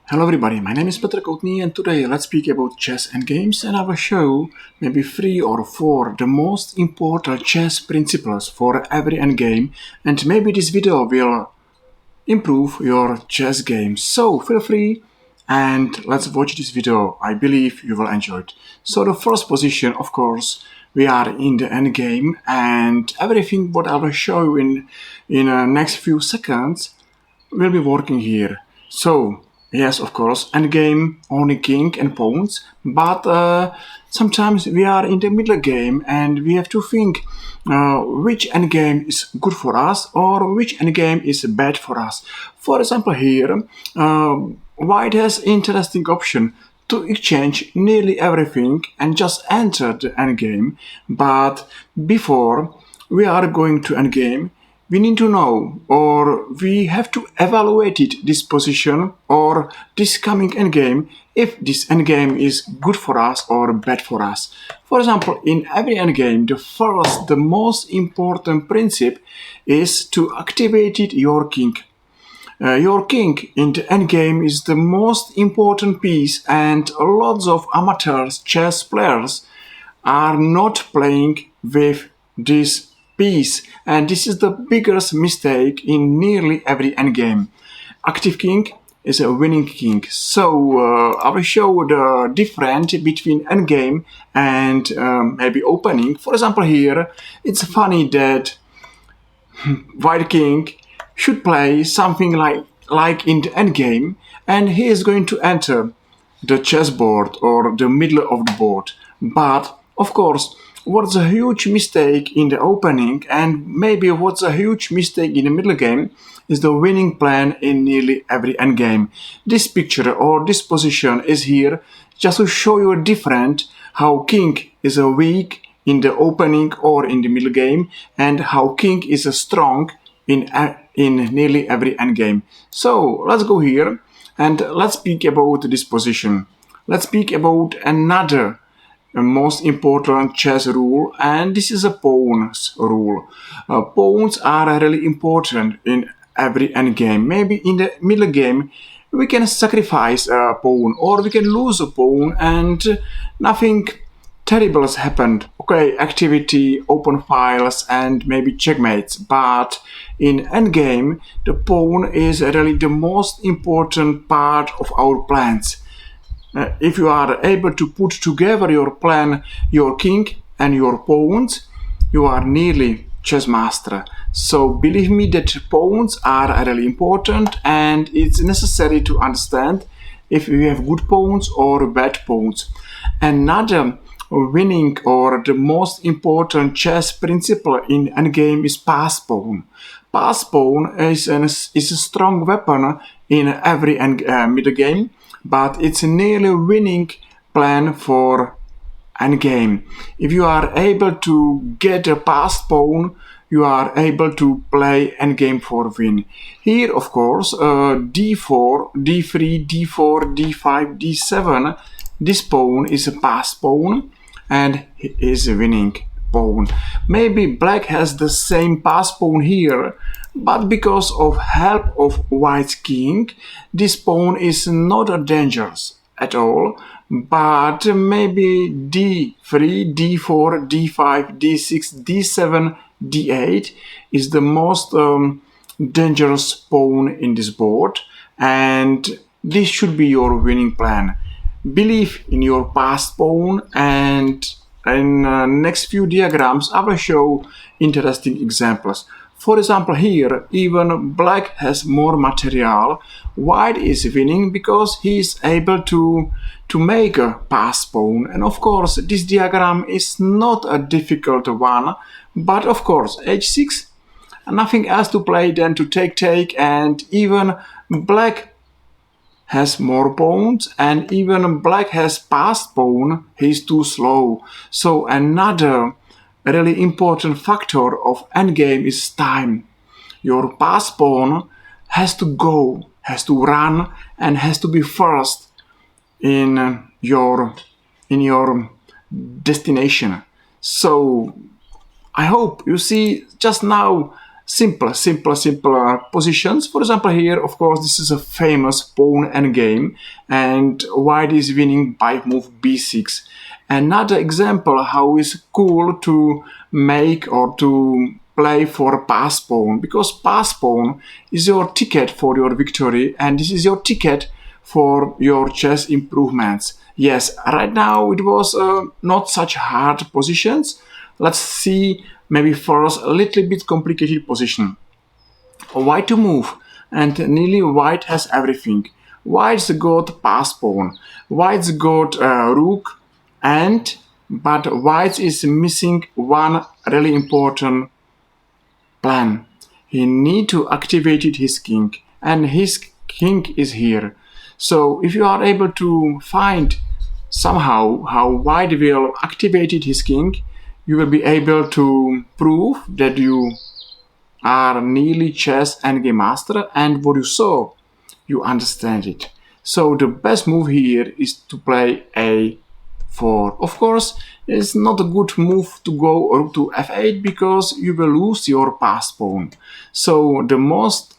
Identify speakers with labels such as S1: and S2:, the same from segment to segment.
S1: Hello everybody, my name is koutnyy and today let's speak about chess and games, and I will show maybe 3 or 4 the most important chess principles for every endgame, and maybe this video will improve your chess game. So feel free and let's watch this video. I believe you will enjoy it. So the first position, of course, we are in the endgame, and everything what I will show you in next few seconds will be working here. So, yes, of course, endgame only king and pawns, but sometimes we are in the middle game and we have to think which endgame is good for us or which endgame is bad for us. For example, here, white has interesting option to exchange nearly everything and just enter the endgame, but before we are going to endgame, we need to know, or we have to evaluate it, this position or this coming endgame, if this endgame is good for us or bad for us. For example, in every endgame, the most important principle is to activate your king. Your king in the endgame is the most important piece, and lots of amateurs chess players are not playing with this piece, and this is the biggest mistake in nearly every endgame. Active king is a winning king. So I will show the difference between endgame and maybe opening. For example, here it's funny that white king should play something like in the endgame, and he is going to enter the chessboard or the middle of the board. But of course, what's a huge mistake in the opening, and maybe what's a huge mistake in the middle game, is the winning plan in nearly every endgame. This picture or this position is here just to show you a different how king is a weak in the opening or in the middle game, and how king is a strong in nearly every endgame. So let's go here and let's speak about this position. Let's speak about another most important chess rule, and this is a pawns rule. Pawns are really important in every endgame. Maybe in the middle game we can sacrifice a pawn or we can lose a pawn and nothing terrible has happened. Okay, activity, open files, and maybe checkmates. But in endgame, the pawn is really the most important part of our plans. If you are able to put together your plan, your king and your pawns, you are nearly chess master. So believe me that pawns are really important, and it's necessary to understand if you have good pawns or bad pawns. Another winning or the most important chess principle in endgame is pass pawn. Pass pawn is a strong weapon in every middle game, but it's a nearly winning plan for endgame. If you are able to get a passed pawn, you are able to play endgame for win. Here, of course, d4, d3, d4, d5, d7. This pawn is a passed pawn and is a winning pawn. Maybe black has the same passed pawn here, but because of help of white's king, this pawn is not dangerous at all. But maybe d3, d4, d5, d6, d7, d8 is the most dangerous pawn in this board, and this should be your winning plan. Believe in your passed pawn, and in next few diagrams I will show interesting examples. For example, here even black has more material. White is winning because he is able to make a passed pawn, and of course this diagram is not a difficult one, but of course h6, nothing else to play than to take, and even black has more pawns, and even black has passed pawn, he's too slow. So another really important factor of endgame is time. Your passed pawn has to go, has to run, and has to be first in your destination. So I hope you see just now simple positions. For example, here, of course, this is a famous pawn endgame, and white is winning by move b6. Another example how it's cool to make or to play for pass pawn, because pass pawn is your ticket for your victory, and this is your ticket for your chess improvements. Yes, right now it was not such hard positions. Let's see maybe first a little bit complicated position. White to move, and nearly white has everything. White's got pass pawn, white's got rook, and but white is missing one really important plan. He need to activate his king, and his king is here. So if you are able to find somehow how white will activate his king, you will be able to prove that you are nearly chess endgame master, and what you saw, you understand it. So the best move here is to play a4. Of course, it's not a good move to go rook to f8 because you will lose your pass pawn. So the most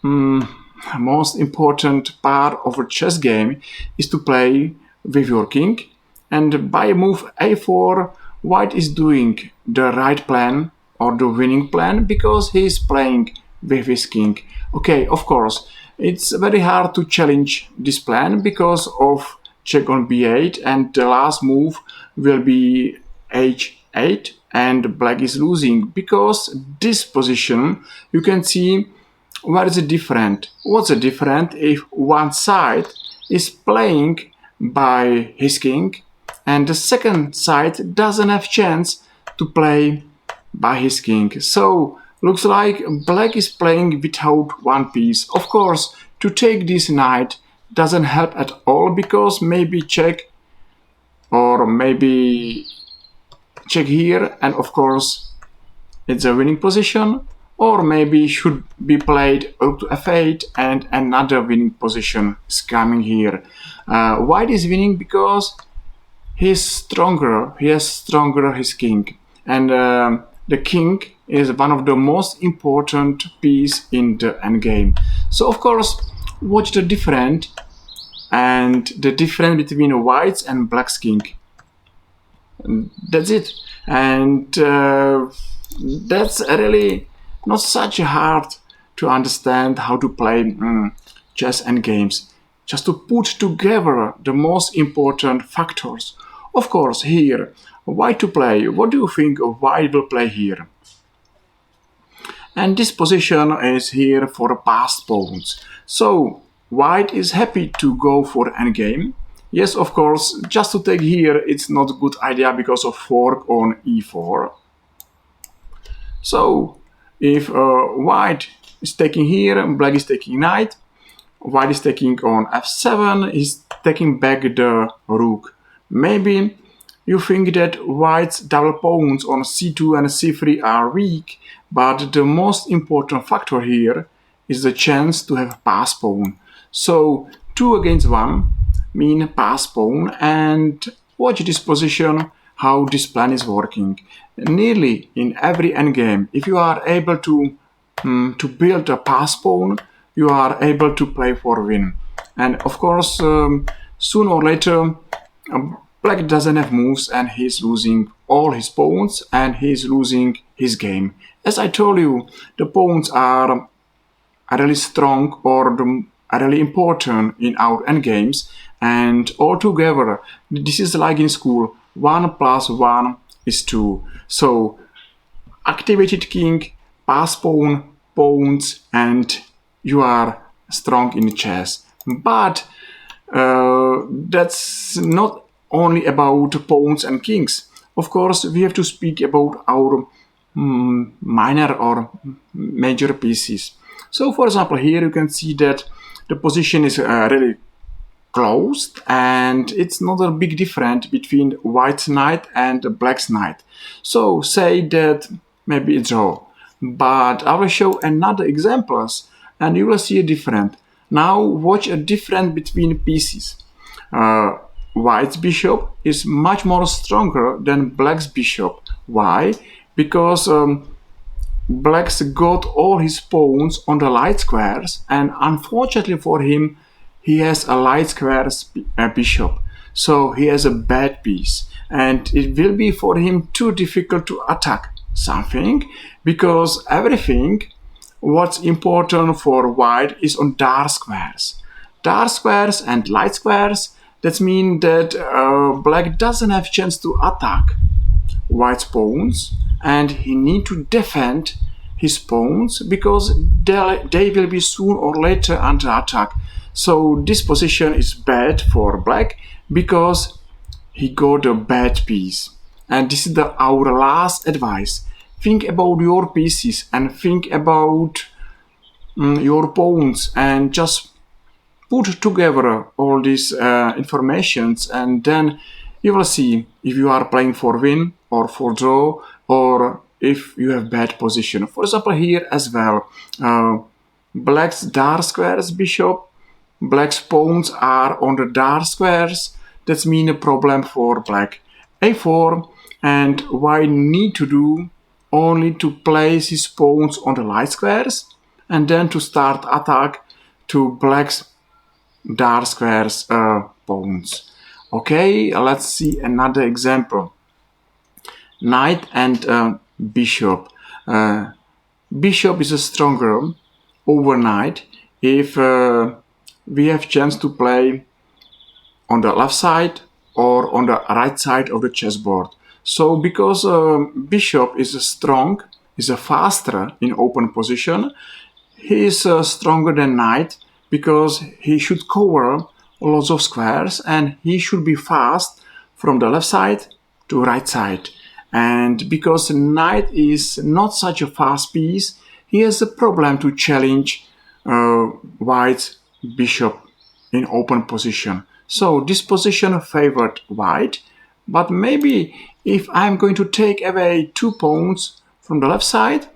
S1: important part of a chess game is to play with your king, and by move a4, white is doing the right plan or the winning plan because he is playing with his king. Okay, of course, it's very hard to challenge this plan because of check on b8, and the last move will be h8, and black is losing because this position, you can see where is it different. What's the different if one side is playing by his king and the second side doesn't have chance to play by his king. So looks like black is playing without one piece. Of course, to take this knight doesn't help at all because maybe check or maybe check here, and of course it's a winning position, or maybe should be played rook to f8 and another winning position is coming here. White is winning because he's stronger, he has stronger his king, and the king is one of the most important piece in the endgame. So of course, watch the difference and the difference between white's and black's king. That's it, and that's really not such hard to understand how to play chess and games. Just to put together the most important factors. Of course, here, white to play. What do you think white will play here? And this position is here for passed pawns. So white is happy to go for endgame. Yes, of course, just to take here, it's not a good idea because of fork on e4. So if white is taking here, black is taking knight, white is taking on f7, is taking back the rook. Maybe you think that white's double pawns on c2 and c3 are weak, but the most important factor here is the chance to have pass pawn. So 2 against 1 mean pass pawn, and watch this position, how this plan is working. Nearly in every endgame, if you are able to build a pass pawn, you are able to play for win. And of course, sooner or later, black doesn't have moves and he's losing all his pawns and he's losing his game. As I told you, the pawns are really strong or are really important in our endgames, and altogether, this is like in school, 1 + 1 is 2. So activated king, pass pawn, pawns, and you are strong in chess. But that's not only about pawns and kings. Of course, we have to speak about our minor or major pieces. So for example, here you can see that the position is really closed, and it's not a big difference between white's knight and black's knight. So say that maybe it's draw, but I will show another examples and you will see a difference. Now watch a difference between pieces. White's bishop is much more stronger than black's bishop. Why? Because Black's got all his pawns on the light squares, and unfortunately for him, he has a light squares bishop. So he has a bad piece, and it will be for him too difficult to attack something, because everything what's important for white is on dark squares. Dark squares and light squares, that means that black doesn't have chance to attack white's pawns, and he need to defend his pawns because they will be soon or later under attack. So this position is bad for black because he got a bad piece. And this is our last advice. Think about your pieces and think about your pawns, and just put together all these informations, and then you will see if you are playing for win or for draw, or if you have bad position. For example, here as well, black's dark squares bishop, black's pawns are on the dark squares. That's mean a problem for black. A4, and white need to do only to place his pawns on the light squares, and then to start attack to black's dark squares pawns. Okay, let's see another example. Knight and bishop. Bishop is stronger over knight if we have chance to play on the left side or on the right side of the chessboard. So because bishop is strong, is faster in open position, he is stronger than knight because he should cover lots of squares and he should be fast from the left side to right side. And because knight is not such a fast piece, he has a problem to challenge white's bishop in open position. So this position favored white, but maybe if I'm going to take away 2 pawns from the left side,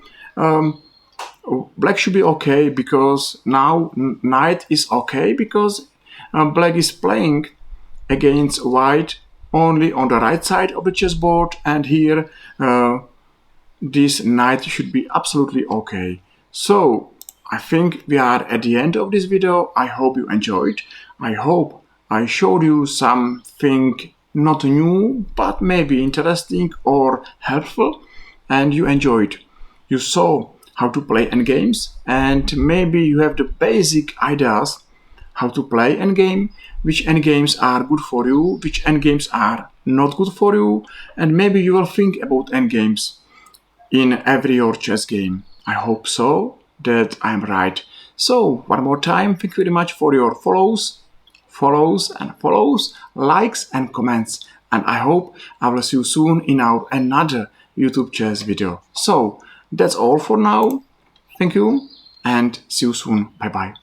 S1: black should be okay, because now knight is okay because black is playing against white only on the right side of the chessboard, and here this knight should be absolutely okay. So I think we are at the end of this video. I hope you enjoyed. I hope I showed you something not new but maybe interesting or helpful, and you enjoyed. You saw how to play endgames, and maybe you have the basic ideas how to play endgame, which endgames are good for you, which endgames are not good for you, and maybe you will think about endgames in every your chess game. I hope so, that I'm right. So one more time, thank you very much for your follows, likes and comments, and I hope I will see you soon in our another YouTube chess video. So that's all for now. Thank you and see you soon. Bye bye.